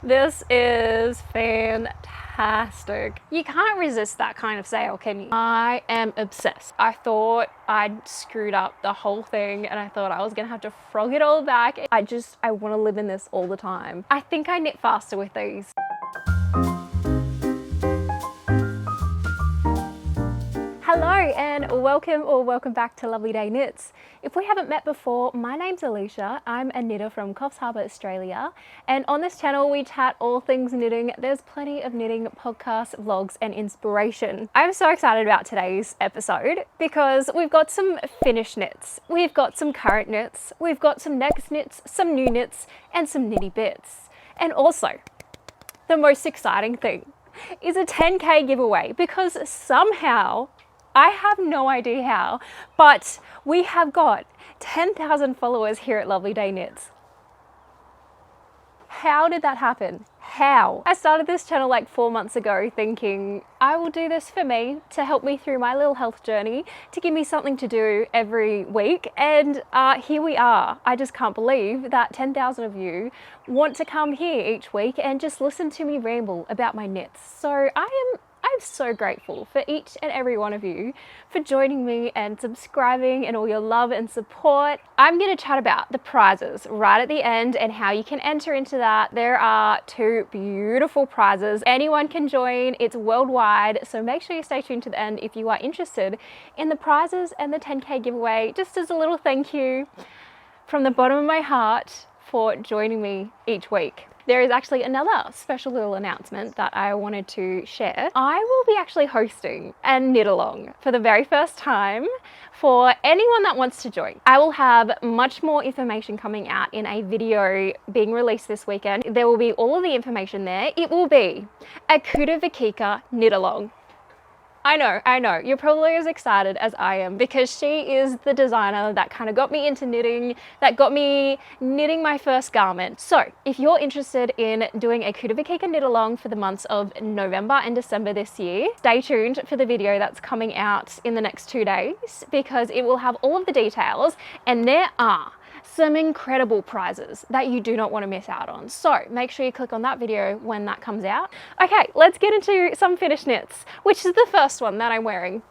This is fantastic. You can't resist that kind of sale, can you? I am obsessed. I thought I'd screwed up the whole thing and I thought I was gonna have to frog it all back. I want to live in this all the time. I think I knit faster with these. Hello and welcome back to Lovely Day Knits. If we haven't met before, my name's Eleisha. I'm a knitter from Coffs Harbour, Australia, and on this channel we chat all things knitting. There's plenty of knitting podcasts, vlogs and inspiration. I'm so excited about today's episode because we've got some finished knits, we've got some current knits, we've got some next knits, some new knits and some Knitty Bits. And also, the most exciting thing is a 10k giveaway because somehow, I have no idea how, but we have got 10,000 followers here at Lovely Day Knits. How did that happen? How? I started this channel like 4 months ago thinking I will do this for me to help me through my little health journey, to give me something to do every week, and here we are. I just can't believe that 10,000 of you want to come here each week and just listen to me ramble about my knits. So I'm so grateful for each and every one of you for joining me and subscribing and all your love and support. I'm going to chat about the prizes right at the end and how you can enter into that. There are 2 beautiful prizes. Anyone can join. It's worldwide. So make sure you stay tuned to the end if you are interested in the prizes and the 10k giveaway, just as a little thank you from the bottom of my heart for joining me each week. There is actually another special little announcement that I wanted to share. I will be actually hosting a knit along for the very first time for anyone that wants to join. I will have much more information coming out in a video being released this weekend. There will be all of the information there. It will be a Kuta Vikika knit along. I know, you're probably as excited as I am because she is the designer that kind of got me into knitting, that got me knitting my first garment. So if you're interested in doing a Kuta Vikika knit along for the months of November and December this year, stay tuned for the video that's coming out in the next 2 days because it will have all of the details, and there are some incredible prizes that you do not want to miss out on. So make sure you click on that video when that comes out. Okay, let's get into some finished knits, which is the first one that I'm wearing.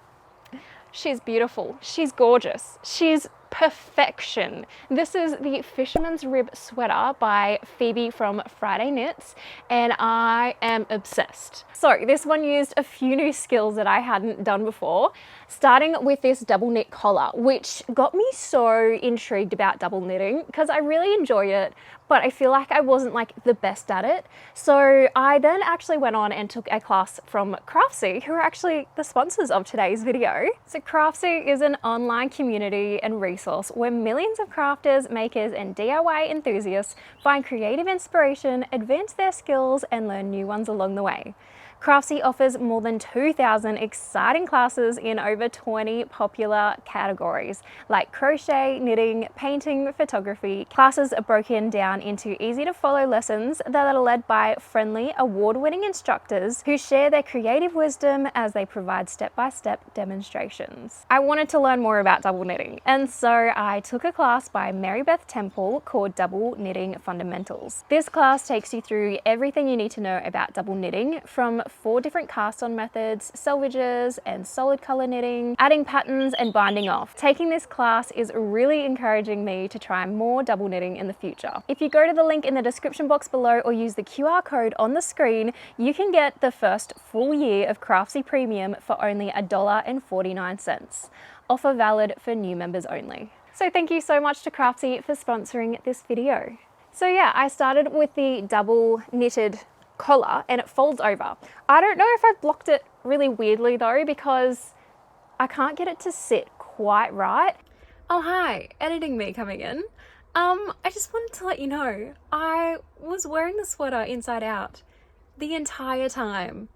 She's beautiful, she's gorgeous, she's perfection. This is the Fisherman's Rib Sweater by Phoebe from Friday Knits, and I am obsessed. So this one used a few new skills that I hadn't done before, starting with this double knit collar, which got me so intrigued about double knitting because I really enjoy it, but I feel like I wasn't like the best at it. So I then actually went on and took a class from Craftsy, who are actually the sponsors of today's video. So Craftsy is an online community and resource where millions of crafters, makers and DIY enthusiasts find creative inspiration, advance their skills and learn new ones along the way. Craftsy offers more than 2,000 exciting classes in over 20 popular categories like crochet, knitting, painting, photography. Classes are broken down into easy to follow lessons that are led by friendly, award-winning instructors who share their creative wisdom as they provide step-by-step demonstrations. I wanted to learn more about double knitting, and so I took a class by Mary Beth Temple called Double Knitting Fundamentals. This class takes you through everything you need to know about double knitting, from 4 different cast on methods, selvages and solid color knitting, adding patterns and binding off. Taking this class is really encouraging me to try more double knitting in the future. If you go to the link in the description box below or use the QR code on the screen, you can get the first full year of Craftsy Premium for only $1.49. Offer valid for new members only. So thank you so much to Craftsy for sponsoring this video. So yeah, I started with the double knitted collar and it folds over. I don't know if I've blocked it really weirdly though because I can't get it to sit quite right. Oh hi, editing me coming in. I just wanted to let you know I was wearing the sweater inside out the entire time.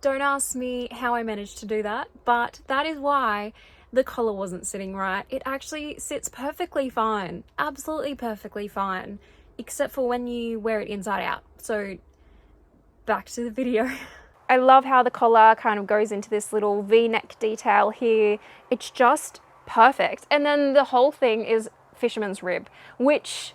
Don't ask me how I managed to do that, but that is why the collar wasn't sitting right. It actually sits perfectly fine, absolutely perfectly fine, except for when you wear it inside out. So back to the video. I love how the collar kind of goes into this little V-neck detail here. It's just perfect. And then the whole thing is fisherman's rib, which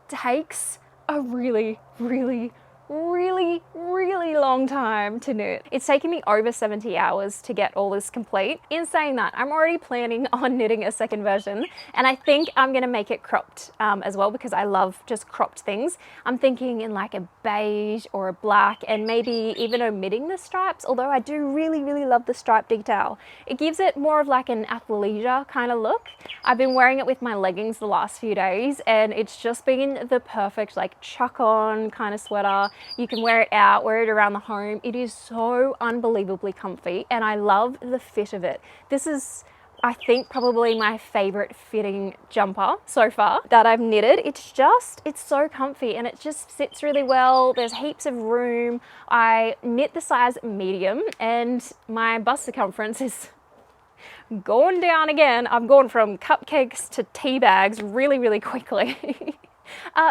takes a really, really, really, really long time to knit. It's taken me over 70 hours to get all this complete. In saying that, I'm already planning on knitting a second version, and I think I'm gonna make it cropped as well, because I love just cropped things. I'm thinking in like a beige or a black, and maybe even omitting the stripes, although I do really, really love the stripe detail. It gives it more of like an athleisure kind of look. I've been wearing it with my leggings the last few days, and it's just been the perfect like chuck on kind of sweater. You can wear it out, wear it around the home. It is so unbelievably comfy, and I love the fit of it. This is, I think, probably my favorite fitting jumper so far that I've knitted. It's so comfy, and it just sits really well. There's heaps of room. I knit the size medium, and my bust circumference is going down again. I'm going from cupcakes to tea bags really, really quickly.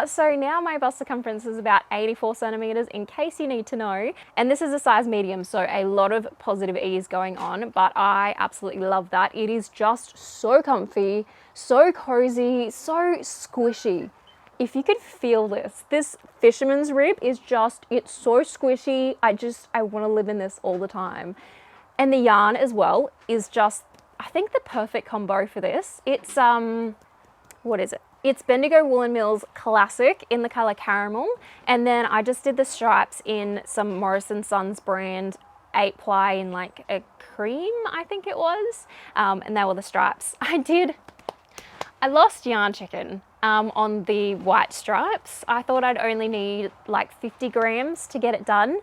So now my bust circumference is about 84 centimeters, in case you need to know, and this is a size medium, so a lot of positive ease going on, but I absolutely love that. It is just so comfy, so cozy, so squishy. If you could feel this Fisherman's Rib is just, it's so squishy. I want to live in this all the time. And the yarn as well is just, I think, the perfect combo for this. It's what is it? It's Bendigo Woollen Mills Classic in the color caramel, and then I just did the stripes in some Morrison Sons brand 8-ply in like a cream, I think it was, and they were the stripes. I lost yarn chicken on the white stripes. I thought I'd only need like 50 grams to get it done,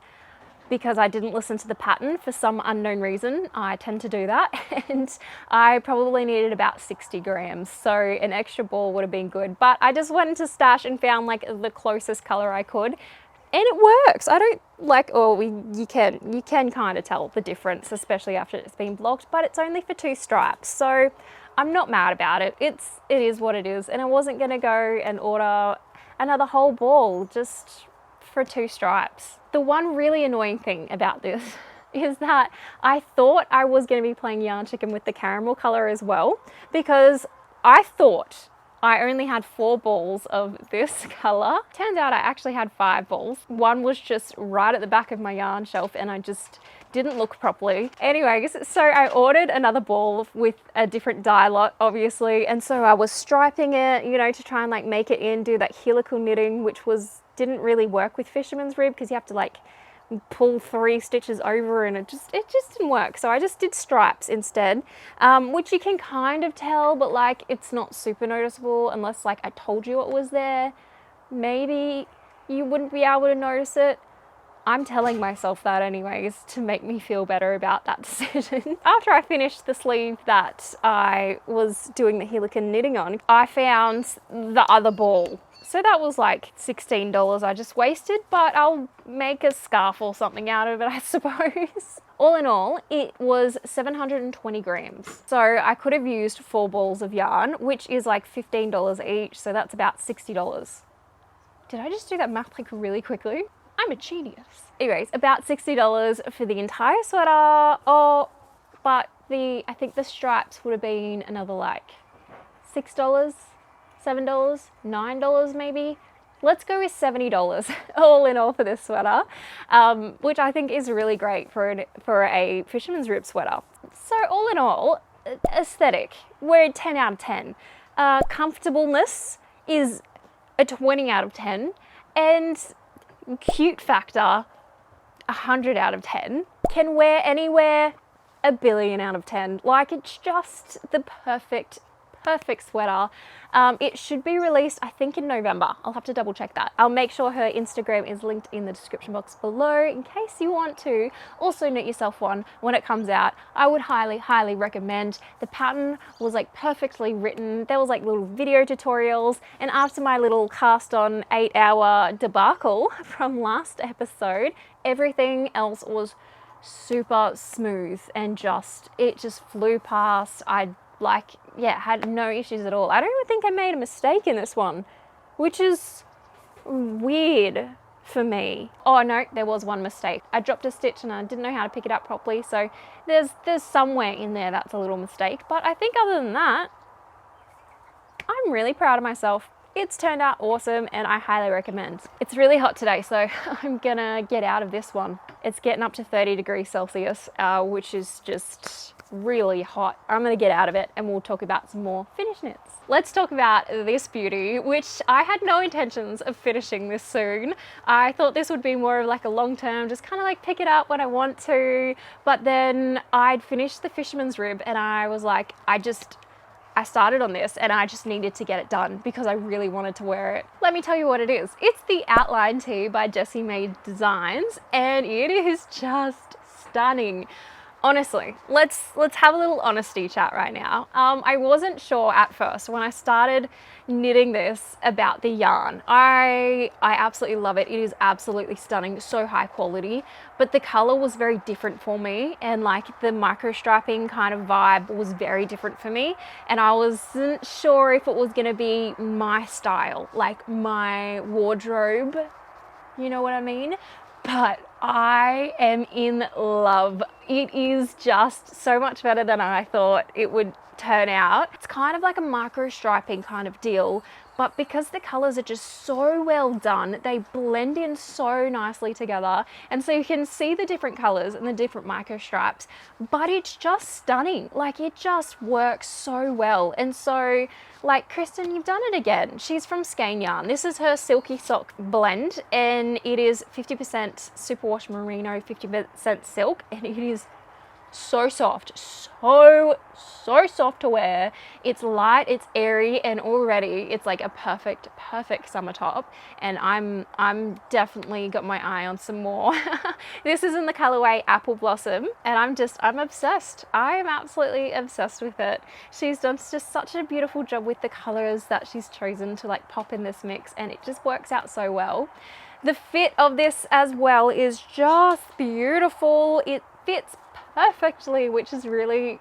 because I didn't listen to the pattern for some unknown reason. I tend to do that, and I probably needed about 60 grams, so an extra ball would have been good. But I just went into Stash and found like the closest color I could, and it works. I don't like, you can kind of tell the difference, especially after it's been blocked, but it's only for 2 stripes, so I'm not mad about it. It is what it is, and I wasn't gonna go and order another whole ball just for 2 stripes. The one really annoying thing about this is that I thought I was going to be playing yarn chicken with the caramel color as well, because I thought I only had 4 balls of this color. Turns out I actually had 5 balls. One was just right at the back of my yarn shelf, and I just didn't look properly. Anyways, so I ordered another ball with a different dye lot, obviously, and so I was striping it, you know, to try and like make it in, do that helical knitting, which didn't really work with Fisherman's Rib, because you have to like pull 3 stitches over, and it just didn't work. So I just did stripes instead, which you can kind of tell, but like it's not super noticeable unless like I told you it was there. Maybe you wouldn't be able to notice it. I'm telling myself that anyways to make me feel better about that decision. After I finished the sleeve that I was doing the helical knitting on, I found the other ball. So that was like $16 I just wasted, but I'll make a scarf or something out of it, I suppose. All in all, it was 720 grams. So I could have used 4 balls of yarn, which is like $15 each, so that's about $60. Did I just do that math like really quickly? I'm a genius. Anyways, about $60 for the entire sweater. Oh, but I think the stripes would have been another like $6, $7, $9 maybe. Let's go with $70 all in all for this sweater, which I think is really great for a Fisherman's Rib sweater. So all in all, aesthetic, we're 10 out of 10. Comfortableness is a 20 out of 10, and cute factor, 100 out of 10. Can wear anywhere, a billion out of 10. Like, it's just the perfect sweater. It should be released, I think, in November. I'll have to double check that. I'll make sure her Instagram is linked in the description box below in case you want to also knit yourself one when it comes out. I would highly recommend. The pattern was like perfectly written. There was like little video tutorials, and after my little cast on 8-hour debacle from last episode, everything else was super smooth, and it just flew past. Had no issues at all. I don't even think I made a mistake in this one, which is weird for me. Oh no, there was one mistake. I dropped a stitch and I didn't know how to pick it up properly, so there's somewhere in there that's a little mistake, but I think other than that, I'm really proud of myself. It's turned out awesome and I highly recommend. It's really hot today, so I'm gonna get out of this one. It's getting up to 30 degrees Celsius, which is just really hot. I'm gonna get out of it and we'll talk about some more finished knits. Let's talk about this beauty, which I had no intentions of finishing this soon. I thought this would be more of like a long term, just kind of like pick it up when I want to. But then I'd finished the Fisherman's Rib and I was like, I started on this and I just needed to get it done because I really wanted to wear it. Let me tell you what it is. It's the Outline Tee by Jessie Made Designs and it is just stunning. Honestly, let's have a little honesty chat right now. I wasn't sure at first when I started knitting this about the yarn. I absolutely love it. It is absolutely stunning, so high quality, but the color was very different for me and like the micro striping kind of vibe was very different for me and I wasn't sure if it was gonna be my style, like my wardrobe, you know what I mean? But I am in love. It is just so much better than I thought it would turn out. It's kind of like a micro striping kind of deal, but because the colors are just so well done, they blend in so nicely together. And so you can see the different colors and the different micro stripes, but it's just stunning. Like it just works so well. And so like Kristen, you've done it again. She's from Skein Yarn. This is her Silky Sock blend and it is 50% superwash merino, 50% silk, and it is so soft, so soft to wear. It's light, it's airy, and already it's like a perfect summer top. And I'm definitely got my eye on some more. This is in the colorway Apple Blossom and I'm obsessed. I am absolutely obsessed with it. She's done just such a beautiful job with the colors that she's chosen to like pop in this mix and it just works out so well. The fit of this as well is just beautiful. It fits perfectly, which is really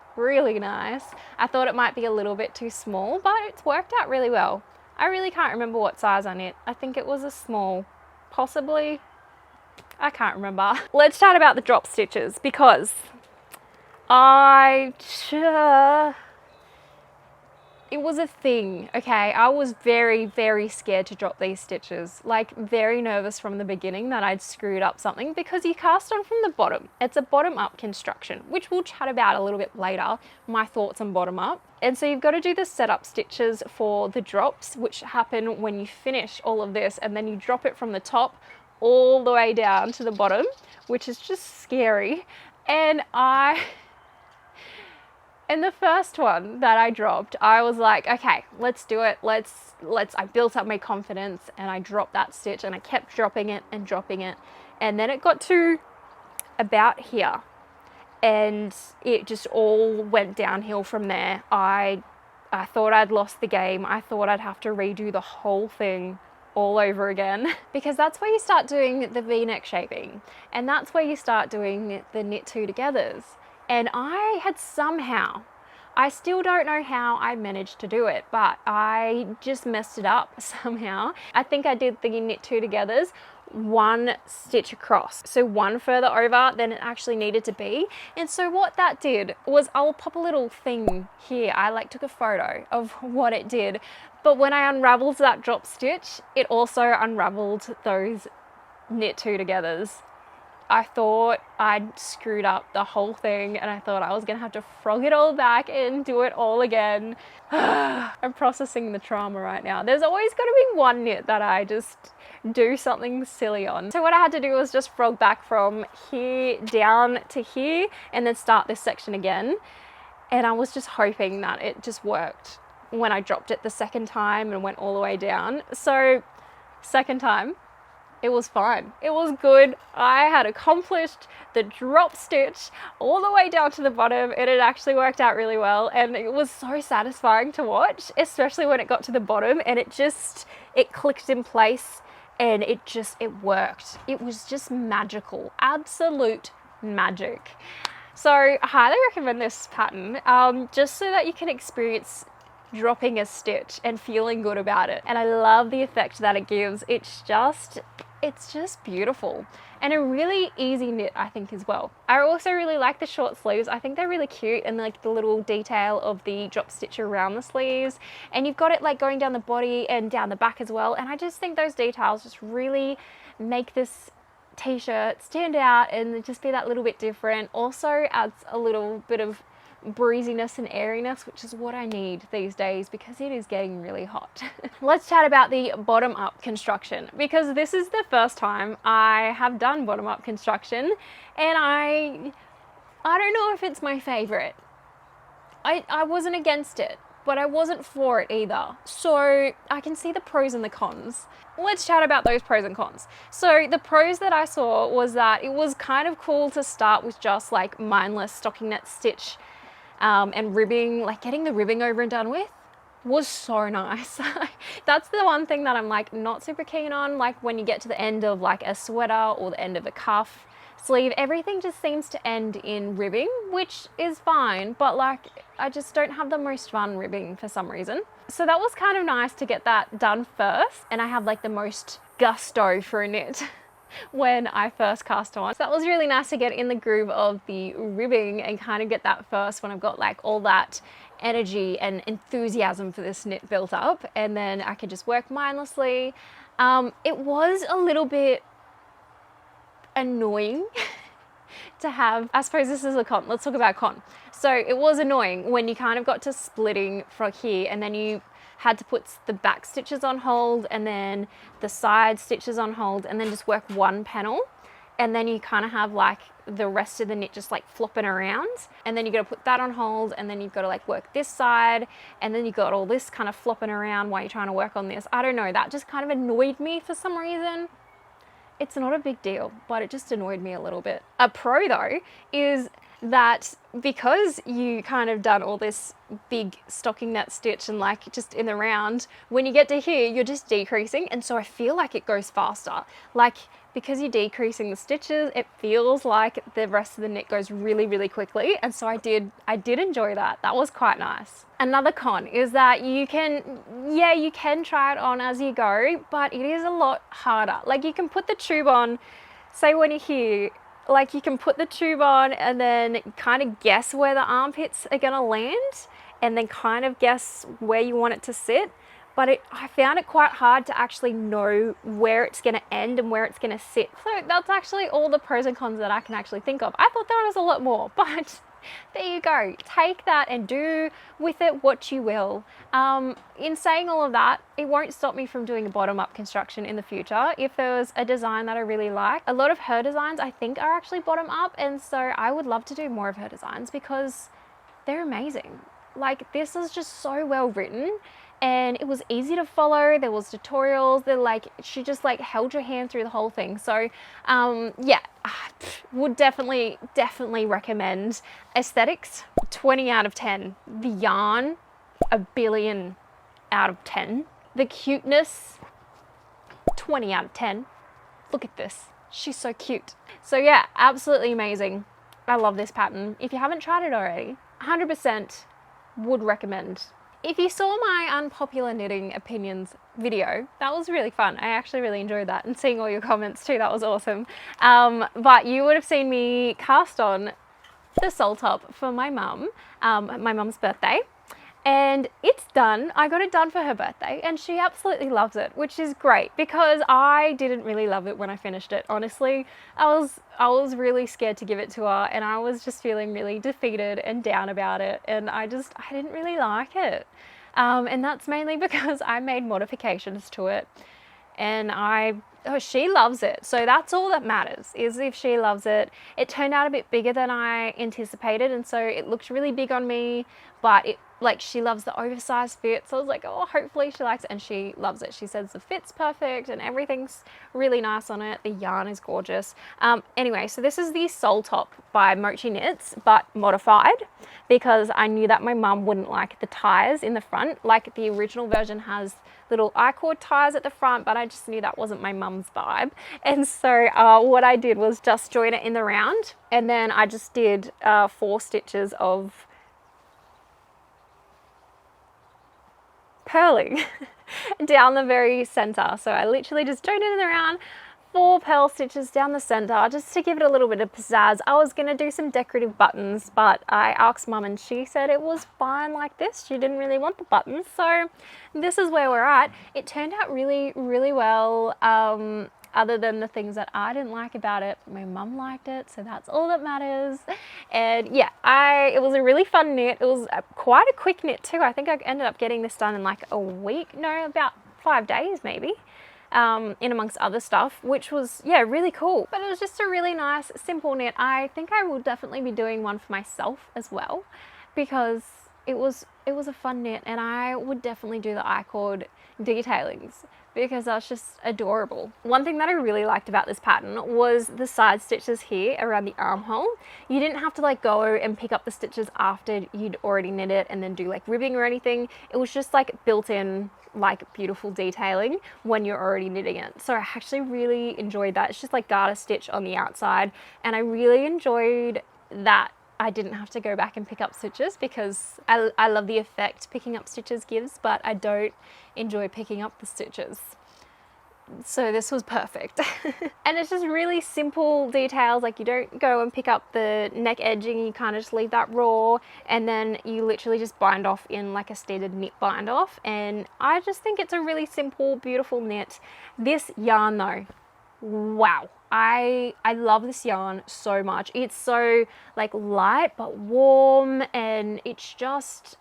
nice. I thought it might be a little bit too small, but it's worked out really well. I really can't remember what size I knit. I think it was a small, possibly. I can't remember. Let's chat about the drop stitches because it was a thing, okay? I was very scared to drop these stitches, like very nervous from the beginning that I'd screwed up something because you cast on from the bottom. It's a bottom up construction, which we'll chat about a little bit later, my thoughts on bottom up. And so you've got to do the setup stitches for the drops, which happen when you finish all of this and then you drop it from the top all the way down to the bottom, which is just scary. And in the first one that I dropped, I was like, okay, let's do it. I built up my confidence and I dropped that stitch and I kept dropping it. And then it got to about here and it just all went downhill from there. I thought I'd lost the game. I thought I'd have to redo the whole thing all over again because that's where you start doing the V-neck shaping and that's where you start doing the knit two togethers. And I had somehow, I still don't know how I managed to do it, but I just messed it up somehow. I think I did the knit two togethers one stitch across, so one further over than it actually needed to be. And so what that did was, I'll pop a little thing here, I like took a photo of what it did, but when I unraveled that drop stitch, it also unraveled those knit two togethers. I thought I'd screwed up the whole thing and I thought I was gonna have to frog it all back and do it all again. I'm processing the trauma right now. There's always gotta be one knit that I just do something silly on. So what I had to do was just frog back from here down to here and then start this section again. And I was just hoping that it just worked when I dropped it the second time and went all the way down. So second time, it was fine. It was good. I had accomplished the drop stitch all the way down to the bottom and it actually worked out really well. And it was so satisfying to watch, especially when it got to the bottom and it clicked in place and it worked. It was just magical, absolute magic. So I highly recommend this pattern just so that you can experience dropping a stitch and feeling good about it. And I love the effect that it gives. It's just It's just beautiful and a really easy knit, I think, as well. I also really like the short sleeves. I think they're really cute, and like the little detail of the drop stitch around the sleeves, and you've got it like going down the body and down the back as well, and I just think those details just really make this t-shirt stand out and just be that little bit different. Also adds a little bit of breeziness and airiness, which is what I need these days because it is getting really hot. Let's chat about the bottom up construction, because this is the first time I have done bottom up construction, and I don't know if it's my favorite. I wasn't against it, but I wasn't for it either. So I can see the pros and the cons. Let's chat about those pros and cons. So the pros that I saw was that it was kind of cool to start with just like mindless stocking net stitch and ribbing, like getting the ribbing over and done with was so nice. That's the one thing that I'm like not super keen on, like when you get to the end of like a sweater or the end of a cuff sleeve, everything just seems to end in ribbing, which is fine, but like I just don't have the most fun ribbing for some reason. So that was kind of nice to get that done first, and I have like the most gusto for a knit when I first cast on. So that was really nice to get in the groove of the ribbing and kind of get that first when I've got like all that energy and enthusiasm for this knit built up, and then I could just work mindlessly. It was a little bit annoying to have, I suppose this is a con. Let's talk about con. So it was annoying when you kind of got to splitting from here, and then you had to put the back stitches on hold and then the side stitches on hold and then just work one panel, and then you kind of have like the rest of the knit just like flopping around, and then you got to put that on hold, and then you've got to like work this side, and then you got all this kind of flopping around while you're trying to work on this. I don't know, that just kind of annoyed me for some reason. It's not a big deal, but it just annoyed me a little bit. A pro though is that because you kind of done all this big stocking net stitch and like just in the round, when you get to here, you're just decreasing. And so I feel like it goes faster. Like because you're decreasing the stitches, it feels like the rest of the knit goes really, really quickly. And so I did enjoy that. That was quite nice. Another con is that you can try it on as you go, but it is a lot harder. Like you can put the tube on, say when you're here, like you can put the tube on and then kind of guess where the armpits are gonna land and then kind of guess where you want it to sit. But I found it quite hard to actually know where it's gonna end and where it's gonna sit. So that's actually all the pros and cons that I can actually think of. I thought there was a lot more, but there you go. Take that and do with it what you will. In saying all of that, it won't stop me from doing a bottom-up construction in the future. If there was a design that I really like, a lot of her designs I think are actually bottom-up, and so I would love to do more of her designs because they're amazing. Like this is just so well written, and it was easy to follow. There was tutorials. They're like, she just like held your hand through the whole thing. So yeah, would definitely recommend. Aesthetics, 20 out of 10. The yarn, a billion out of 10. The cuteness, 20 out of 10. Look at this, she's so cute. So yeah, absolutely amazing. I love this pattern. If you haven't tried it already, 100% would recommend. If you saw my unpopular knitting opinions video, that was really fun. I actually really enjoyed that, and seeing all your comments too, that was awesome. But you would have seen me cast on the sole top for my mum's birthday, and it's done. I got it done for her birthday and she absolutely loves it, which is great because I didn't really love it when I finished it. Honestly, I was really scared to give it to her, and I was just feeling really defeated and down about it, and I didn't really like it. And that's mainly because I made modifications to it, and she loves it. So that's all that matters, is if she loves it. It turned out a bit bigger than I anticipated, and so it looked really big on me, but she loves the oversized fit. So I was like, oh, hopefully she likes it, and she loves it. She says the fit's perfect and everything's really nice on it. The yarn is gorgeous. Anyway, so this is the sole top by Mochi Knits, but modified, because I knew that my mum wouldn't like the ties in the front. Like the original version has little I-cord ties at the front, but I just knew that wasn't my mum's vibe. And so what I did was just join it in the round, and then I just did 4 stitches of purling down the very center. So I literally just joined it in the round, 4 purl stitches down the center just to give it a little bit of pizzazz. I was gonna do some decorative buttons, but I asked Mum and she said it was fine like this. She didn't really want the buttons, so this is where we're at. It turned out really, really well. Other than the things that I didn't like about it, my mum liked it, so that's all that matters. And yeah, it was a really fun knit. It was quite a quick knit too. I think I ended up getting this done in like a week, no, about 5 days maybe, in amongst other stuff, which was, yeah, really cool. But it was just a really nice, simple knit. I think I will definitely be doing one for myself as well, because it was a fun knit, and I would definitely do the I-cord detailings because that's just adorable. One thing that I really liked about this pattern was the side stitches here around the armhole. You didn't have to like go and pick up the stitches after you'd already knit it and then do like ribbing or anything. It was just like built in, like beautiful detailing when you're already knitting it. So I actually really enjoyed that. It's just like garter stitch on the outside, and I really enjoyed that I didn't have to go back and pick up stitches, because I love the effect picking up stitches gives, but I don't enjoy picking up the stitches. So this was perfect. And it's just really simple details, like you don't go and pick up the neck edging, you kind of just leave that raw, and then you literally just bind off in like a standard knit bind off. And I just think it's a really simple, beautiful knit. This yarn though, wow. I love this yarn so much. It's so like light but warm, and it's just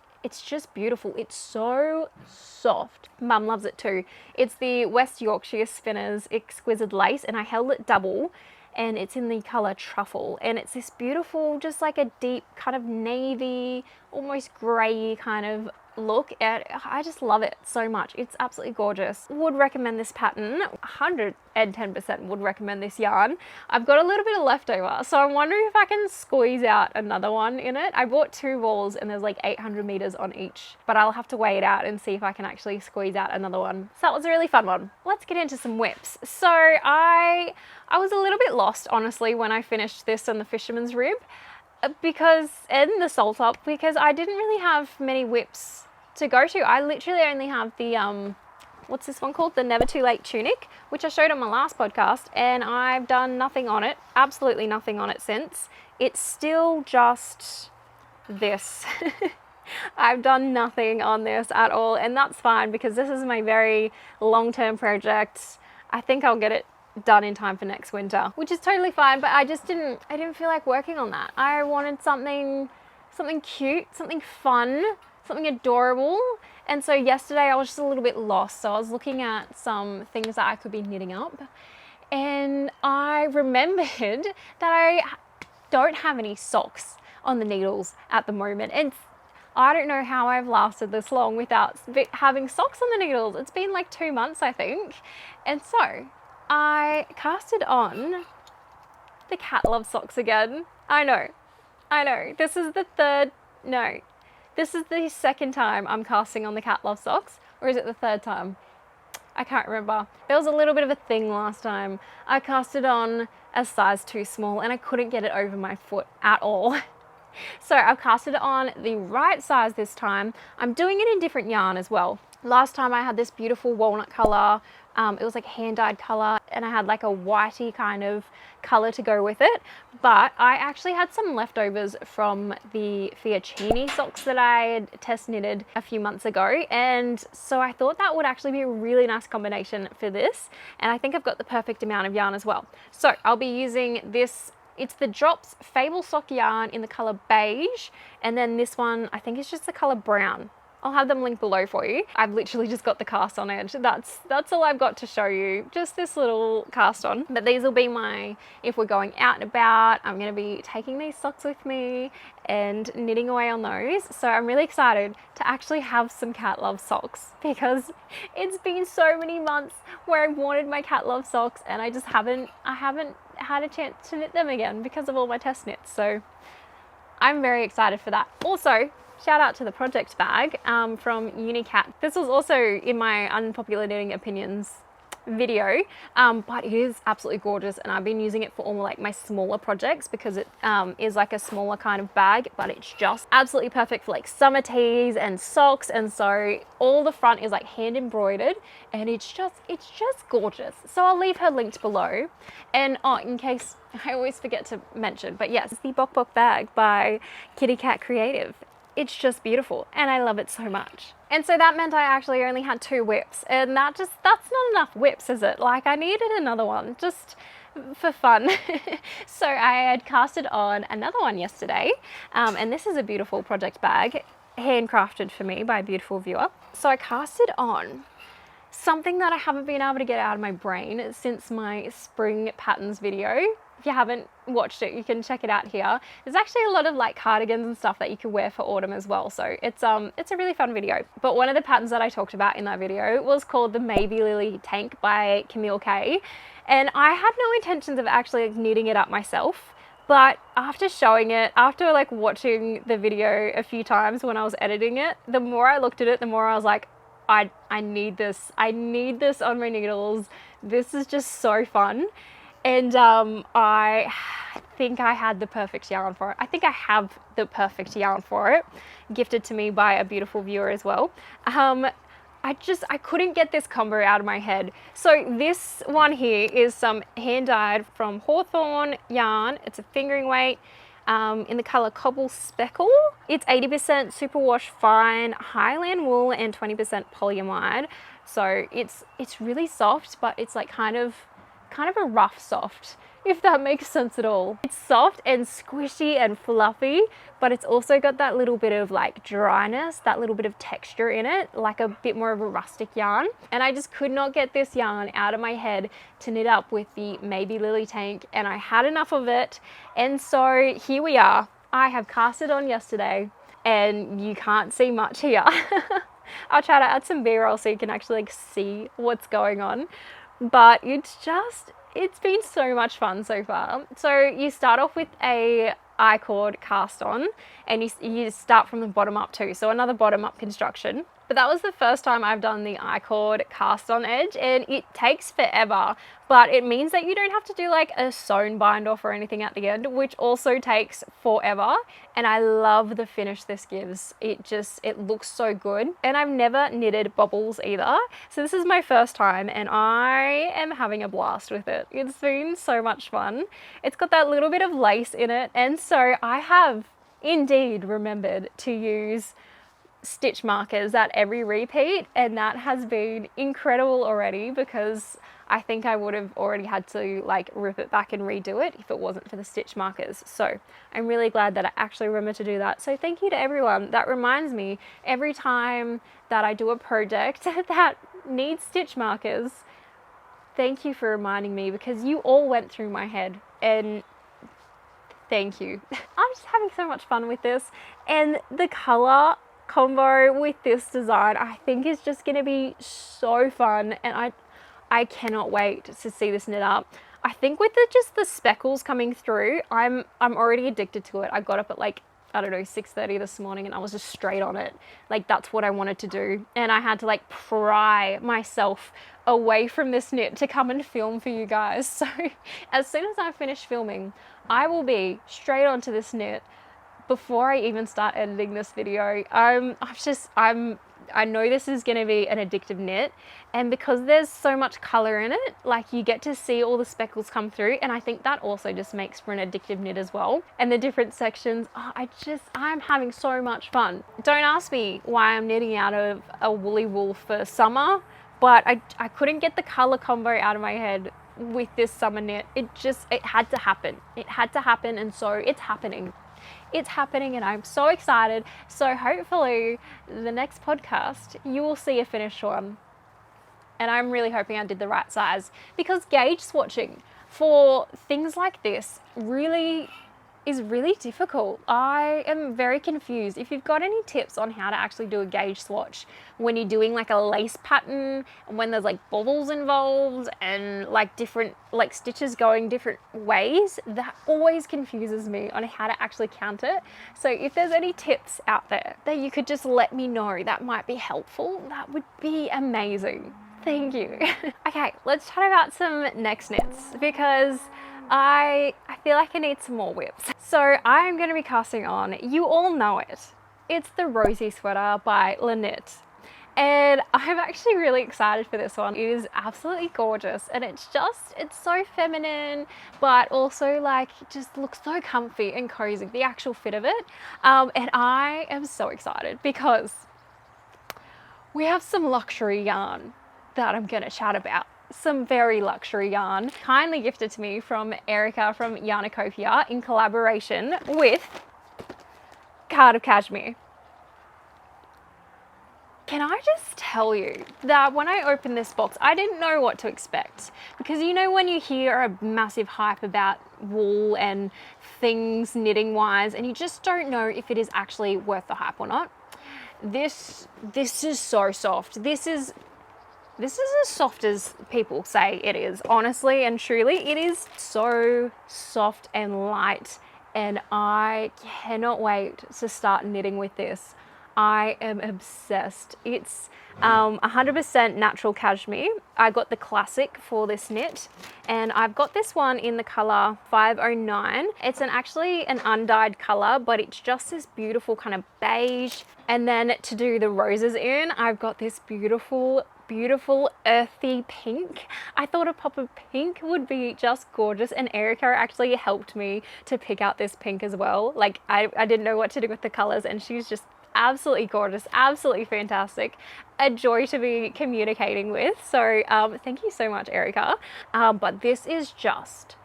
beautiful. It's so soft. Mum loves it too. It's the West Yorkshire Spinners Exquisite Lace, and I held it double, and it's in the color Truffle, and it's this beautiful, just like a deep kind of navy, almost grey kind of look. And I just love it so much. It's absolutely gorgeous. Would recommend this pattern. 110% would recommend this yarn. I've got a little bit of leftover, so I'm wondering if I can squeeze out another one in it. I bought 2 balls and there's like 800 meters on each, but I'll have to weigh it out and see if I can actually squeeze out another one. So that was a really fun one. Let's get into some whips. So I was a little bit lost, honestly, when I finished this on the Fisherman's Rib, and the Salt Up, because I didn't really have many whips to go to. I literally only have the what's this one called, the Never Too Late Tunic, which I showed on my last podcast, and I've done nothing on it, absolutely nothing on it since. It's still just this. I've done nothing on this at all, and that's fine because this is my very long-term project. I think I'll get it done in time for next winter, which is totally fine, but I didn't feel like working on that. I wanted something cute, something fun, something adorable. And so yesterday I was just a little bit lost, so I was looking at some things that I could be knitting up, and I remembered that I don't have any socks on the needles at the moment, and I don't know how I've lasted this long without having socks on the needles. It's been like 2 months, I think. And so I casted on the Cat Love socks again. I know. This is the second time I'm casting on the Cat Love socks, or is it the third time? I can't remember. There was a little bit of a thing last time. I casted on a size too small and I couldn't get it over my foot at all. So I've casted on the right size this time. I'm doing it in different yarn as well. Last time I had this beautiful walnut color. It was like hand-dyed color, and I had like a whitey kind of color to go with it. But I actually had some leftovers from the Fioricini socks that I had test knitted a few months ago, and so I thought that would actually be a really nice combination for this, and I think I've got the perfect amount of yarn as well. So I'll be using this. It's the Drops Fabel Sock yarn in the color beige, and then this one I think is just the color brown. I'll have them linked below for you. I've literally just got the cast on edge. That's all I've got to show you, just this little cast on. But these will be my, if we're going out and about, I'm gonna be taking these socks with me and knitting away on those. So I'm really excited to actually have some Cat Love socks, because it's been so many months where I've wanted my Cat Love socks and I haven't had a chance to knit them again because of all my test knits. So I'm very excited for that. Also, shout out to the project bag from Unicat. This was also in my unpopular knitting opinions video, but it is absolutely gorgeous, and I've been using it for all like my smaller projects because it is like a smaller kind of bag, but it's just absolutely perfect for like summer tees and socks. And so all the front is like hand embroidered, and it's just gorgeous. So I'll leave her linked below. And in case I always forget to mention, but yes, it's the Bok Bok bag by Kitty Cat Creative. It's just beautiful, and I love it so much. And so that meant I actually only had 2 whips, and that's not enough whips, is it? Like, I needed another one just for fun. So I had casted on another one yesterday, and this is a beautiful project bag, handcrafted for me by a beautiful viewer. So I casted on something that I haven't been able to get out of my brain since my spring patterns video. If you haven't watched it, you can check it out here. There's actually a lot of like cardigans and stuff that you can wear for autumn as well. So it's a really fun video. But one of the patterns that I talked about in that video was called the Maybe Lily Tank by Camille K. And I had no intentions of actually knitting it up myself. But after showing it, after like watching the video a few times when I was editing it, the more I looked at it, the more I was like, I need this. I need this on my needles. This is just so fun. And I think I had the perfect yarn for it. I think I have the perfect yarn for it, gifted to me by a beautiful viewer as well. I couldn't get this combo out of my head. So this one here is some hand dyed from Hawthorn yarn. It's a fingering weight in the color Cobble Speckle. It's 80% superwash fine Highland wool and 20% polyamide. So it's really soft, but it's like kind of a rough soft, if that makes sense at all. It's soft and squishy and fluffy, but it's also got that little bit of like dryness, that little bit of texture in it, like a bit more of a rustic yarn. And I just could not get this yarn out of my head to knit up with the Maybe Lily Tank, and I had enough of it. And so here we are. I have cast it on yesterday, and you can't see much here. I'll try to add some B-roll so you can actually like see what's going on. But it's been so much fun so far. So you start off with a I-cord cast on, and you start from the bottom up too. So another bottom up construction. But that was the first time I've done the I-cord cast on edge, and it takes forever, but it means that you don't have to do like a sewn bind off or anything at the end, which also takes forever. And I love the finish this gives. It looks so good. And I've never knitted bobbles either. So this is my first time, and I am having a blast with it. It's been so much fun. It's got that little bit of lace in it. And so I have indeed remembered to use stitch markers at every repeat, and that has been incredible already, because I think I would have already had to like rip it back and redo it if it wasn't for the stitch markers. So I'm really glad that I actually remembered to do that. So thank you to everyone. That reminds me every time that I do a project that needs stitch markers. Thank you for reminding me, because you all went through my head, and thank you. I'm just having so much fun with this, and the color combo with this design I think is just going to be so fun, and I cannot wait to see this knit up. I think with just the speckles coming through, I'm already addicted to it. I got up at like, I don't know, 6:30 this morning, and I was just straight on it. Like, that's what I wanted to do, and I had to like pry myself away from this knit to come and film for you guys. So as soon as I finish filming, I will be straight onto this knit before I even start editing this video. I know this is going to be an addictive knit, and because there's so much color in it, like you get to see all the speckles come through, and I think that also just makes for an addictive knit as well. And the different sections, I'm having so much fun. Don't ask me why I'm knitting out of a woolly wool for summer, but I couldn't get the color combo out of my head with this summer knit. It had to happen. It had to happen, and so it's happening. It's happening, and I'm so excited. So hopefully the next podcast you will see a finished one, and I'm really hoping I did the right size, because gauge swatching for things like this is really difficult. I am very confused. If you've got any tips on how to actually do a gauge swatch when you're doing like a lace pattern, and when there's like bobbles involved and like different like stitches going different ways, that always confuses me on how to actually count it. So if there's any tips out there that you could just let me know that might be helpful, that would be amazing. Thank you. Okay, let's chat about some next knits because I feel like I need some more whips. So I'm going to be casting on, you all know it, it's the Rosie Sweater by Knit. And I'm actually really excited for this one. It is absolutely gorgeous and it's so feminine, but also like just looks so comfy and cozy, the actual fit of it. And I am so excited because we have some luxury yarn that I'm gonna chat about. Some very luxury yarn, kindly gifted to me from Erica from Yarnicopia in collaboration with Cardiff Cashmere. Can I just tell you that when I opened this box, I didn't know what to expect. Because you know when you hear a massive hype about wool and things knitting wise, and you just don't know if it is actually worth the hype or not. This is so soft. This is as soft as people say it is, honestly and truly. It is so soft and light, and I cannot wait to start knitting with this. I am obsessed. It's 100% natural cashmere. I got the classic for this knit, and I've got this one in the color 509. It's actually an undyed color, but it's just this beautiful kind of beige. And then to do the roses in, I've got this beautiful earthy pink. I thought a pop of pink would be just gorgeous, and Erica actually helped me to pick out this pink as well. Like I didn't know what to do with the colors, and she's just absolutely gorgeous, absolutely fantastic, a joy to be communicating with. So thank you so much, Erica. But this is just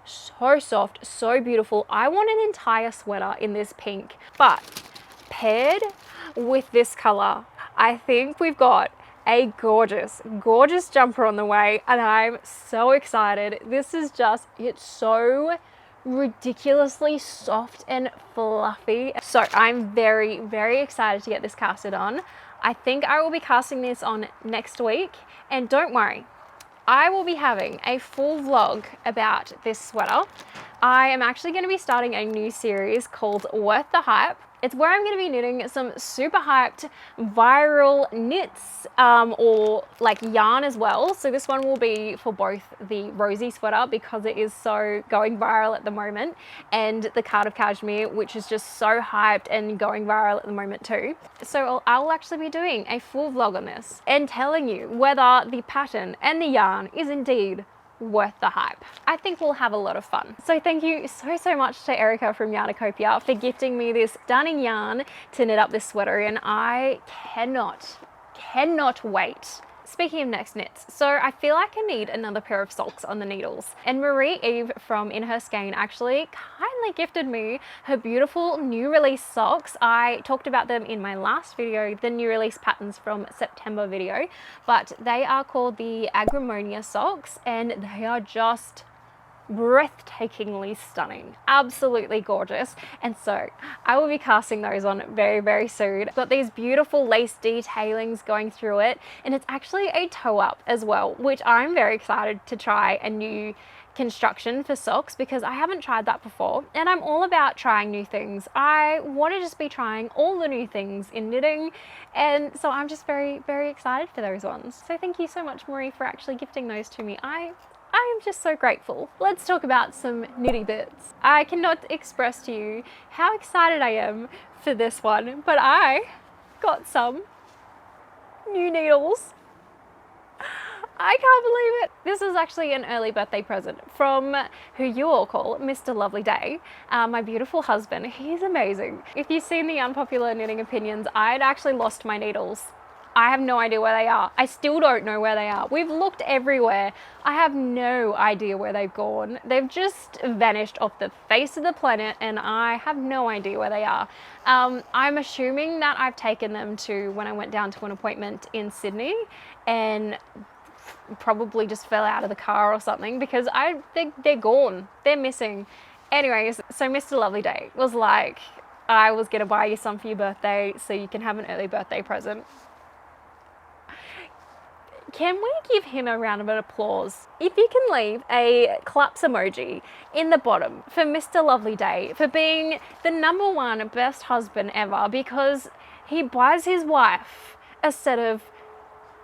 so soft, so beautiful. I want an entire sweater in this pink, but paired with this color, I think we've got a gorgeous jumper on the way, and I'm so excited. This is just, it's so ridiculously soft and fluffy. So I'm very excited to get this casted on. I think I will be casting this on next week, and don't worry, I will be having a full vlog about this sweater. I am actually going to be starting a new series called Worth the Hype. It's where I'm going to be knitting some super hyped viral knits or like yarn as well. So this one will be for both the Rosie sweater because it is so going viral at the moment, and the Cardiff Cashmere, which is just so hyped and going viral at the moment too. So I'll actually be doing a full vlog on this and telling you whether the pattern and the yarn is indeed worth the hype. I think we'll have a lot of fun. So thank you so much to Erica from Yarnicopia for gifting me this stunning yarn to knit up this sweater in. I cannot wait. Speaking of next knits, so I feel like I need another pair of socks on the needles, and Marie Eve from In Her Skein actually kindly gifted me her beautiful new release socks. I talked about them in my last video, the new release patterns from September video, but they are called the Agrimonia Socks, and they are just breathtakingly stunning, absolutely gorgeous. And so I will be casting those on very soon. Got these beautiful lace detailings going through it, and it's actually a toe up as well, which I'm very excited to try a new construction for socks because I haven't tried that before, and I'm all about trying new things. I want to just be trying all the new things in knitting, and so I'm just very excited for those ones. So thank you so much, Marie, for actually gifting those to me. I am just so grateful. Let's talk about some Knitty Bits. I cannot express to you how excited I am for this one, but I got some new needles. I can't believe it. This is actually an early birthday present from who you all call Mr. Lovely Day, my beautiful husband. He's amazing. If you've seen the unpopular knitting opinions, I'd actually lost my needles. I have no idea where they are. I still don't know where they are. We've looked everywhere. I have no idea where they've gone. They've just vanished off the face of the planet, and I have no idea where they are. I'm assuming that I've taken them to when I went down to an appointment in Sydney and probably just fell out of the car or something, because they're gone. They're missing. Anyways, so Mr. Lovely Day was like, I was gonna buy you some for your birthday so you can have an early birthday present. Can we give him a round of applause? If you can leave a claps emoji in the bottom for Mr. Lovely Day for being the #1 best husband ever, because he buys his wife a set of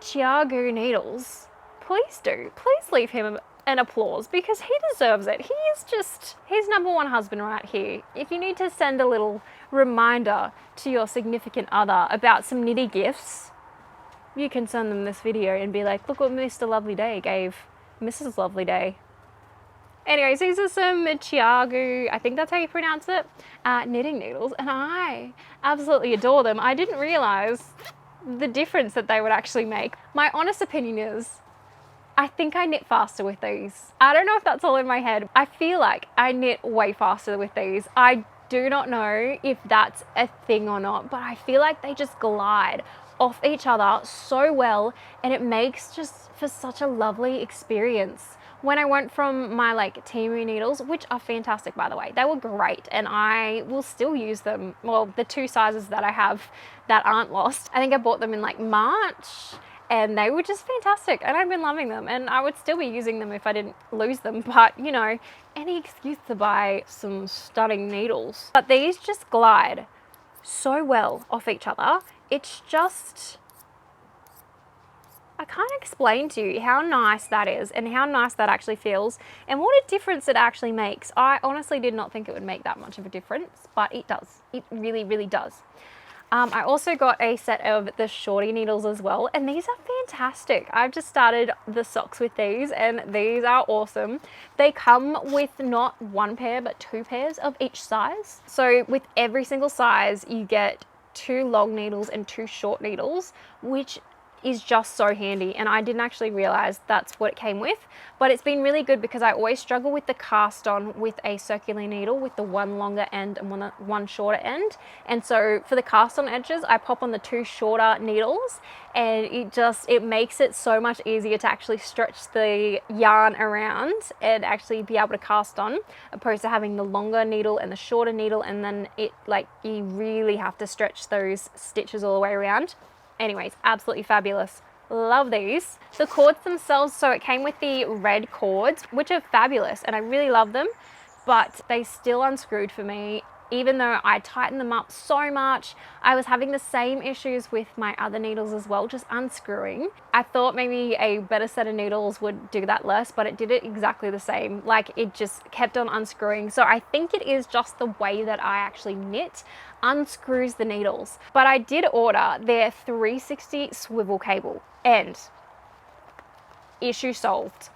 Thiago needles, please do. Please leave him an applause because he deserves it. He is just, he's number one husband right here. If you need to send a little reminder to your significant other about some nitty gifts, you can send them this video and be like, look what Mr. Lovely Day gave Mrs. Lovely Day. Anyways, these are some Thiago, I think that's how you pronounce it, knitting needles, and I absolutely adore them. I didn't realize the difference that they would actually make. My honest opinion is, I think I knit faster with these. I don't know if that's all in my head. I feel like I knit way faster with these. I do not know if that's a thing or not, but I feel like they just glide off each other so well, and it makes just for such a lovely experience. When I went from my like Temu needles, which are fantastic by the way, they were great and I will still use them. Well, the 2 sizes that I have that aren't lost, I think I bought them in like March and they were just fantastic and I've been loving them, and I would still be using them if I didn't lose them, but you know, any excuse to buy some stunning needles. But these just glide so well off each other. It's just, I can't explain to you how nice that is and how nice that actually feels and what a difference it actually makes. I honestly did not think it would make that much of a difference, but it does. It really, really does. I also got a set of the shorty needles as well, and these are fantastic. I've just started the socks with these and these are awesome. They come with not 1 pair but 2 pairs of each size. So with every single size you get 2 long needles and 2 short needles, which is just so handy, and I didn't actually realize that's what it came with, but it's been really good because I always struggle with the cast on with a circular needle with the 1 longer end and one shorter end, and so for the cast on edges I pop on the 2 shorter needles, and it makes it so much easier to actually stretch the yarn around and actually be able to cast on, opposed to having the longer needle and the shorter needle, and then it like you really have to stretch those stitches all the way around. Anyways, absolutely fabulous. Love these. The cords themselves, so it came with the red cords, which are fabulous and I really love them, but they still unscrewed for me. Even though I tightened them up so much, I was having the same issues with my other needles as well, just unscrewing. I thought maybe a better set of needles would do that less, but it did it exactly the same. Like, it just kept on unscrewing. So I think it is just the way that I actually knit unscrews the needles. But I did order their 360 swivel cable, and issue solved.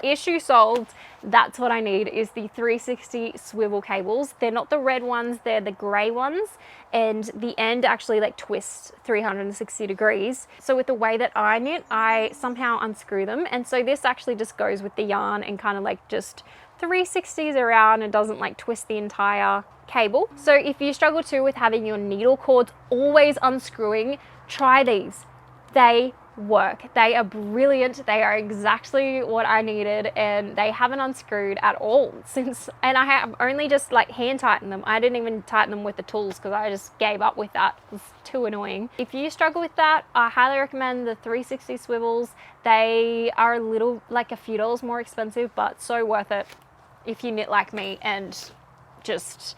Issue solved. That's what I need, is the 360 swivel cables. They're not the red ones, they're the grey ones, and the end actually like twists 360 degrees. So with the way that I knit, I somehow unscrew them, and so this actually just goes with the yarn and kind of like just 360s around and doesn't like twist the entire cable. So if you struggle too with having your needle cords always unscrewing, try these. They work. They are brilliant. They are exactly what I needed, and they haven't unscrewed at all since, and I have only just like hand tightened them. I didn't even tighten them with the tools because I just gave up with that. It was too annoying. If you struggle with that, I highly recommend the 360 swivels. They are a little, like a few dollars more expensive, but so worth it if you knit like me and just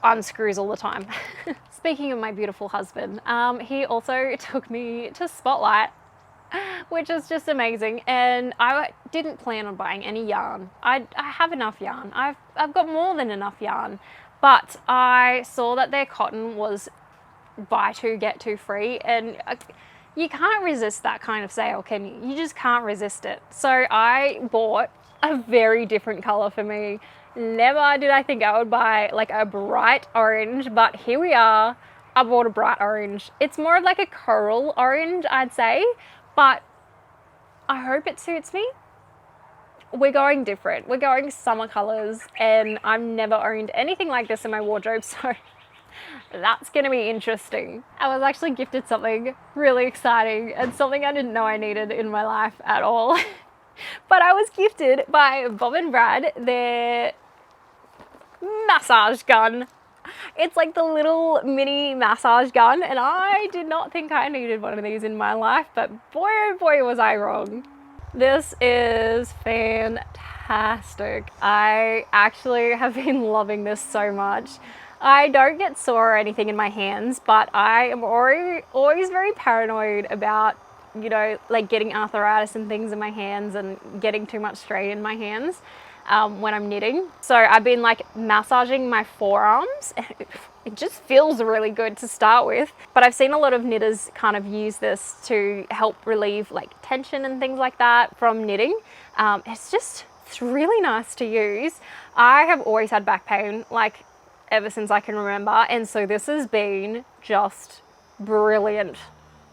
unscrews all the time. Speaking of my beautiful husband, he also took me to Spotlight, which is just amazing, and I didn't plan on buying any yarn. I have enough yarn. I've got more than enough yarn, but I saw that their cotton was buy 2 get 2 free, and you can't resist that kind of sale, can you? You just can't resist it. So I bought a very different color for me. Never did I think I would buy like a bright orange, but here we are. I bought a bright orange. It's more of like a coral orange, I'd say, but I hope it suits me. We're going different. We're going summer colors, and I've never owned anything like this in my wardrobe, so that's gonna be interesting. I was actually gifted something really exciting and something I didn't know I needed in my life at all. But I was gifted by Bob and Brad their massage gun. It's like the little mini massage gun, and I did not think I needed one of these in my life, but boy oh boy was I wrong. This is fantastic. I actually have been loving this so much. I don't get sore or anything in my hands, but I am always very paranoid about you know, like getting arthritis and things in my hands and getting too much strain in my hands when I'm knitting. So I've been like massaging my forearms. It just feels really good to start with. But I've seen a lot of knitters kind of use this to help relieve like tension and things like that from knitting. It's really nice to use. I have always had back pain, like ever since I can remember. And so this has been just brilliant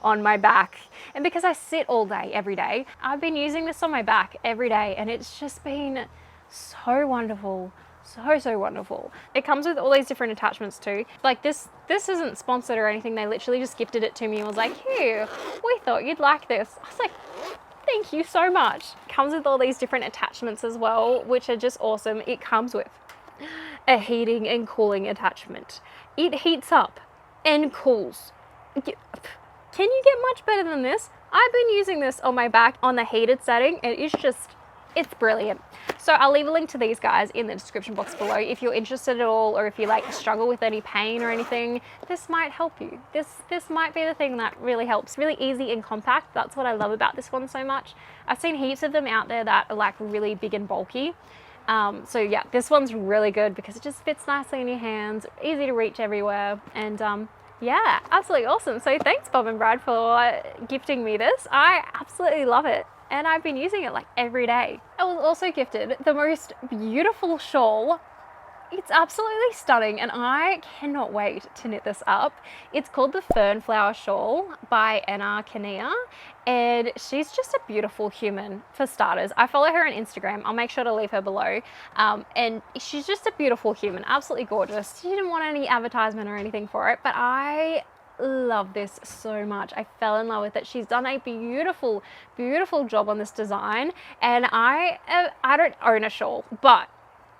on my back. And because I sit all day, every day, I've been using this on my back every day, and it's just been so wonderful. So wonderful. It comes with all these different attachments too. Like this isn't sponsored or anything. They literally just gifted it to me and was like, here, we thought you'd like this. I was like, thank you so much. It comes with all these different attachments as well, which are just awesome. It comes with a heating and cooling attachment. It heats up and cools. Can you get much better than this? I've been using this on my back on the heated setting, and it's brilliant. So I'll leave a link to these guys in the description box below if you're interested at all, or if you like struggle with any pain or anything. This might help you. This might be the thing that really helps. Really easy and compact. That's what I love about this one so much. I've seen heaps of them out there that are like really big and bulky. So yeah, this one's really good because it just fits nicely in your hands, easy to reach everywhere, and yeah, absolutely awesome. So thanks Bob and Brad for gifting me this. I absolutely love it, and I've been using it like every day. I was also gifted the most beautiful shawl. It's absolutely stunning, and I cannot wait to knit this up. It's called the Fern Flower Shawl by Annijuuti, and she's just a beautiful human for starters. I follow her on Instagram. I'll make sure to leave her below. And she's just a beautiful human, absolutely gorgeous. She didn't want any advertisement or anything for it, but I love this so much. I fell in love with it. She's done a beautiful job on this design, and I don't own a shawl, but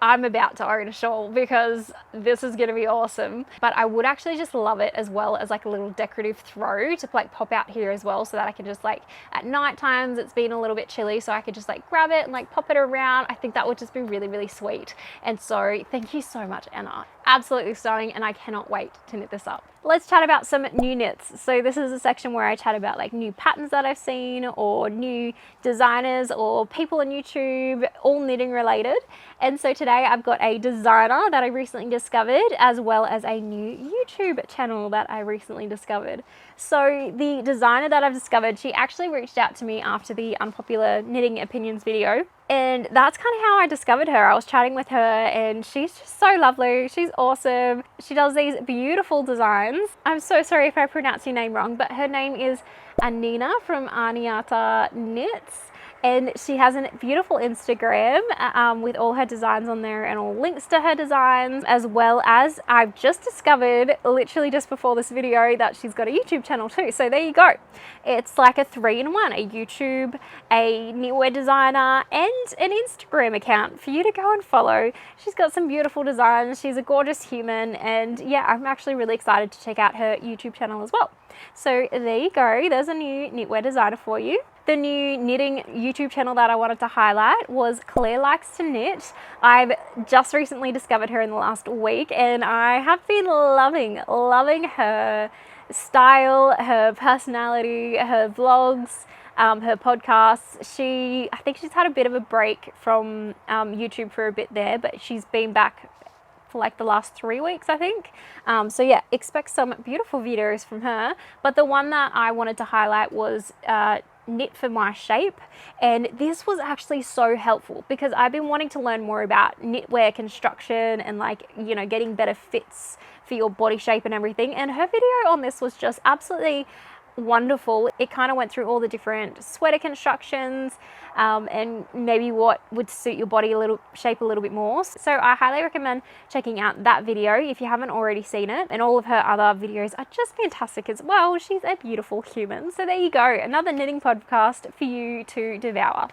I'm about to own a shawl because this is going to be awesome. But I would actually just love it as well as like a little decorative throw to like pop out here as well, so that I can just like at night times, it's been a little bit chilly, so I could just like grab it and like pop it around. I think that would just be really sweet. And so thank you so much, Anna. Absolutely stunning, and I cannot wait to knit this up. Let's chat about some new knits. So this is a section where I chat about like new patterns that I've seen, or new designers, or people on YouTube, all knitting related. And so today I've got a designer that I recently discovered, as well as a new YouTube channel that I recently discovered. So the designer that I've discovered, she actually reached out to me after the unpopular knitting opinions video. And that's kind of how I discovered her. I was chatting with her, and she's just so lovely. She's awesome. She does these beautiful designs. I'm so sorry if I pronounce your name wrong, but her name is Anina from Annijuuti Knits. And she has a beautiful Instagram with all her designs on there and all links to her designs, as well as I've just discovered literally just before this video that she's got a YouTube channel too. So there you go. It's like a 3-in-1, a YouTube, a knitwear designer, and an Instagram account for you to go and follow. She's got some beautiful designs. She's a gorgeous human, and yeah, I'm actually really excited to check out her YouTube channel as well. So there you go. There's a new knitwear designer for you. The new knitting YouTube channel that I wanted to highlight was Clare Likes to Knit. I've just recently discovered her in the last week, and I have been loving her style, her personality, her vlogs, her podcasts. I think she's had a bit of a break from YouTube for a bit there, but she's been back for like the last 3 weeks, I think. So yeah, expect some beautiful videos from her. But the one that I wanted to highlight was Knit for My Shape, and this was actually so helpful because I've been wanting to learn more about knitwear construction and like, you know, getting better fits for your body shape and everything, and her video on this was just absolutely wonderful. It kind of went through all the different sweater constructions and maybe what would suit your body shape a little bit more. So I highly recommend checking out that video if you haven't already seen it, and all of her other videos are just fantastic as well. She's a beautiful human. So there you go, another knitting podcast for you to devour.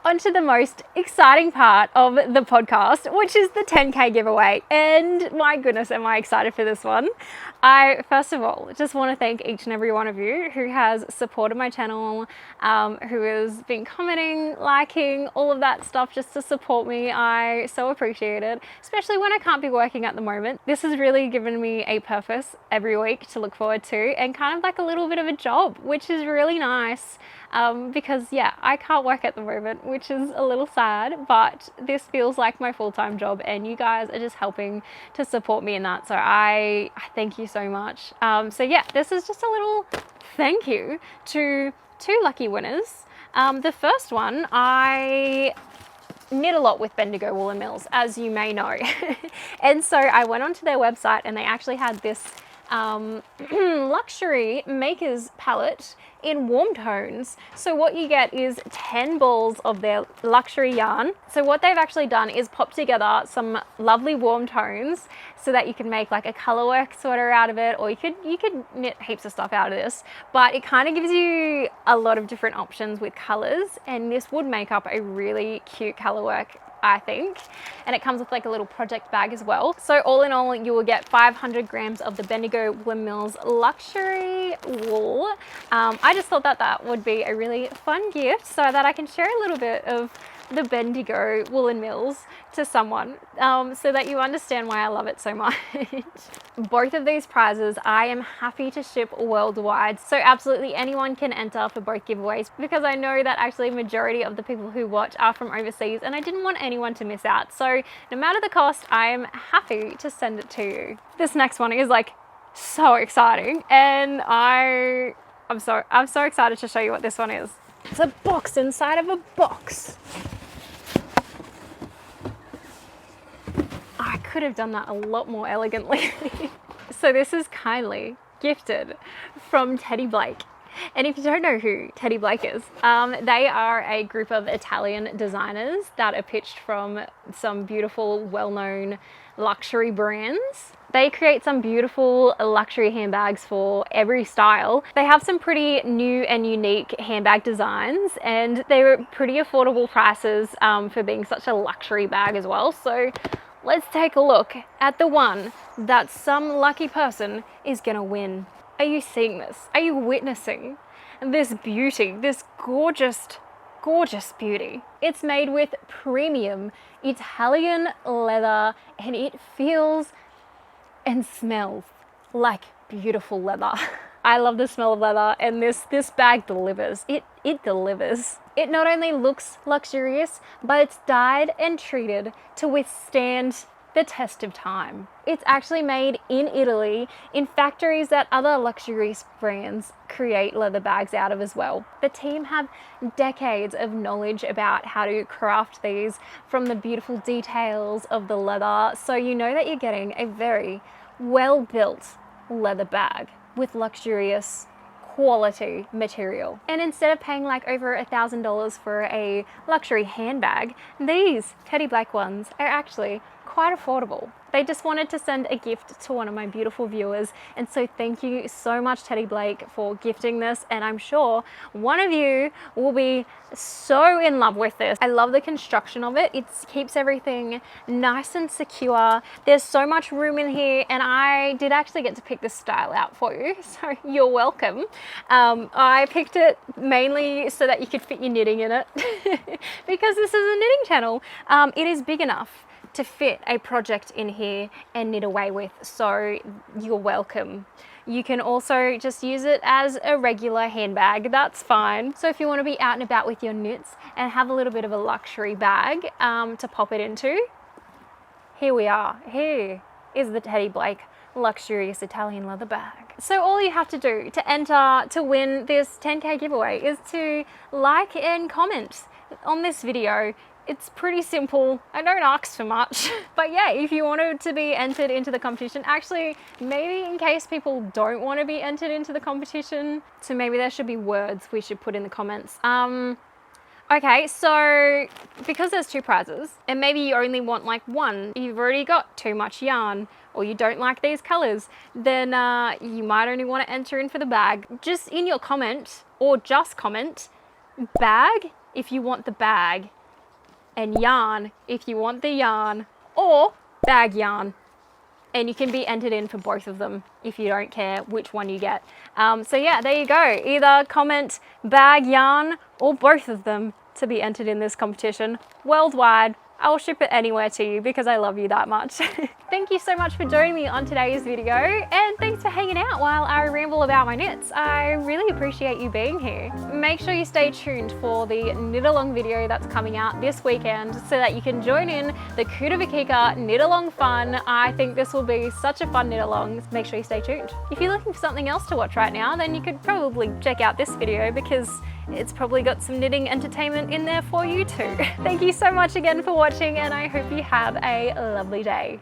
onto the most exciting part of the podcast, which is the 10K giveaway. And my goodness, am I excited for this one. I, first of all, just want to thank each and every one of you who has supported my channel, who has been commenting, liking, all of that stuff just to support me. I so appreciate it, especially when I can't be working at the moment. This has really given me a purpose every week to look forward to, and kind of like a little bit of a job, which is really nice. Because yeah, I can't work at the moment, which is a little sad, but this feels like my full-time job, and you guys are just helping to support me in that. So I thank you so much. So yeah, this is just a little thank you to two lucky winners. The first one, I knit a lot with Bendigo Woolen Mills, as you may know. And so I went onto their website and they actually had this luxury makers palette in warm tones. So what you get is 10 balls of their luxury yarn. So what they've actually done is pop together some lovely warm tones so that you can make like a colorwork sweater out of it, or you could knit heaps of stuff out of this, but it kind of gives you a lot of different options with colors, and this would make up a really cute colorwork, I think. And it comes with like a little project bag as well. So all in all, you will get 500 grams of the Bendigo Woolen Mills luxury wool. I just thought that that would be a really fun gift so that I can share a little bit of the Bendigo Woolen Mills to someone, so that you understand why I love it so much. Both of these prizes I am happy to ship worldwide, so absolutely anyone can enter for both giveaways, because I know that actually majority of the people who watch are from overseas and I didn't want anyone to miss out. So no matter the cost, I am happy to send it to you. This next one is like so exciting, and I'm so excited to show you what this one is. It's a box inside of a box. I could have done that a lot more elegantly. So this is kindly gifted from Teddy Blake. And if you don't know who Teddy Blake is, they are a group of Italian designers that are pitched from some beautiful, well-known luxury brands. They create some beautiful luxury handbags for every style. They have some pretty new and unique handbag designs, and they're pretty affordable prices for being such a luxury bag as well. So let's take a look at the one that some lucky person is gonna win. Are you seeing this? Are you witnessing this beauty, this gorgeous, gorgeous beauty? It's made with premium Italian leather, and it feels and smells like beautiful leather. I love the smell of leather, and this bag delivers. It delivers. It not only looks luxurious, but it's dyed and treated to withstand the test of time. It's actually made in Italy in factories that other luxurious brands create leather bags out of as well. The team have decades of knowledge about how to craft these, from the beautiful details of the leather, so you know that you're getting a very well-built leather bag with luxurious quality material. And instead of paying like over $1,000 for a luxury handbag, these Teddy Blake ones are actually quite affordable. They just wanted to send a gift to one of my beautiful viewers, and so thank you so much, Teddy Blake, for gifting this, and I'm sure one of you will be so in love with this. I love the construction of it. It keeps everything nice and secure. There's so much room in here, and I did actually get to pick this style out for you, so you're welcome. I picked it mainly so that you could fit your knitting in it because this is a knitting channel. It is big enough to fit a project in here and knit away with, so you're welcome. You can also just use it as a regular handbag, that's fine. So if you want to be out and about with your knits and have a little bit of a luxury bag to pop it into, here we are. Here is the Teddy Blake luxurious Italian leather bag. So all you have to do to enter to win this 10K giveaway is to like and comment on this video. It's pretty simple. I don't ask for much. But yeah, if you wanted to be entered into the competition, actually, maybe in case people don't want to be entered into the competition, so maybe there should be words we should put in the comments. Okay, so because there's two prizes, and maybe you only want like one, you've already got too much yarn, or you don't like these colors, then you might only want to enter in for the bag. Just in your comment, or just comment, bag if you want the bag, and yarn if you want the yarn, or bag yarn. And you can be entered in for both of them if you don't care which one you get. So yeah, there you go. Either comment bag yarn or both of them to be entered in this competition worldwide. I'll ship it anywhere to you because I love you that much. Thank you so much for joining me on today's video, and thanks for hanging out while I ramble about my knits. I really appreciate you being here. Make sure you stay tuned for the knit along video that's coming out this weekend so that you can join in the Kuta Vikika knit along fun. I think this will be such a fun knit along. Make sure you stay tuned. If you're looking for something else to watch right now, then you could probably check out this video because it's probably got some knitting entertainment in there for you too. Thank you so much again for watching, and I hope you have a lovely day.